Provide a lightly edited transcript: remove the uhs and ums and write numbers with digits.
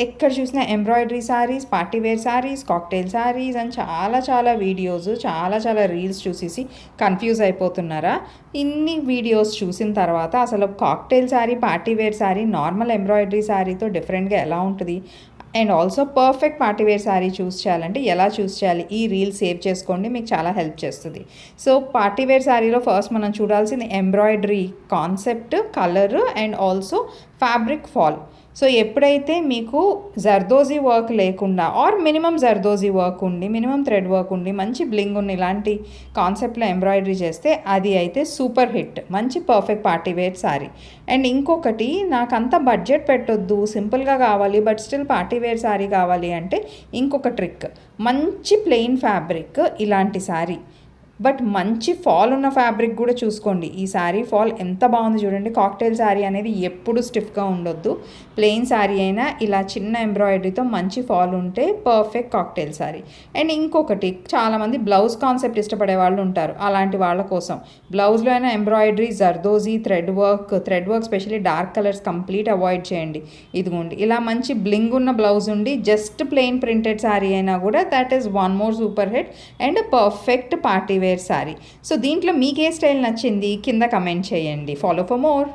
ఎక్కడ చూసినా embroidery saris, party wear saris, cocktail saris అని చాలా వీడియోస్, చాలా రీల్స్ చూసేసి కన్ఫ్యూజ్ అయిపోతున్నారా? ఇన్ని వీడియోస్ చూసిన తర్వాత అసలు cocktail sari, party wear sari normal embroidery శారీతో డిఫరెంట్గా ఎలా ఉంటుంది, and also perfect party wear sari choose చేయాలంటే ఎలా చూస్ చేయాలి, ఈ రీల్ సేవ్ చేసుకోండి, మీకు చాలా హెల్ప్ చేస్తుంది. సో పార్టీ వేర్ శారీలో ఫస్ట్ మనం చూడాల్సింది embroidery concept, colour and also fabric fall. So ఎప్పుడైతే మీకు జర్దోజీ వర్క్ లేకుండా ఆర్ మినిమం జర్దోజీ వర్క్ ఉండి, మినిమం థ్రెడ్ వర్క్ ఉండి, మంచి బ్లింగ్ ఉన్న ఇలాంటి కాన్సెప్ట్లో ఎంబ్రాయిడరీ చేస్తే అది అయితే సూపర్ హిట్, మంచి perfect party wear sari. And ఇంకొకటి, నాకంత బడ్జెట్ పెట్టొద్దు, సింపుల్గా కావాలి but still party wear sari కావాలి అంటే ఇంకొక ట్రిక్, మంచి ప్లెయిన్ ఫ్యాబ్రిక్ ఇలాంటి శారీ, బట్ మంచి ఫాల్ ఉన్న ఫ్యాబ్రిక్ కూడా చూసుకోండి. ఈ శారీ ఫాల్ ఎంత బాగుంది చూడండి. కాక్టైల్ శారీ అనేది ఎప్పుడు స్టిఫ్గా ఉండొద్దు, ప్లెయిన్ శారీ అయినా ఇలా చిన్న ఎంబ్రాయిడరీతో మంచి ఫాల్ ఉంటే పర్ఫెక్ట్ కాక్టైల్ శారీ. అండ్ ఇంకొకటి, చాలామంది బ్లౌజ్ కాన్సెప్ట్ ఇష్టపడే వాళ్ళు ఉంటారు, అలాంటి వాళ్ళ కోసం బ్లౌజ్లో అయినా embroidery, zardozi, thread work specially dark colours complete avoid చేయండి. ఇదిగోండి ఇలా మంచి బ్లింగ్ ఉన్న బ్లౌజ్ ఉండి జస్ట్ ప్లెయిన్ ప్రింటెడ్ శారీ అయినా కూడా that is one more super hit and perfect party wear sari. So దీంట్లో మీకు ఏ స్టైల్ నచ్చింది కింద కమెంట్ చేయండి. Follow for more.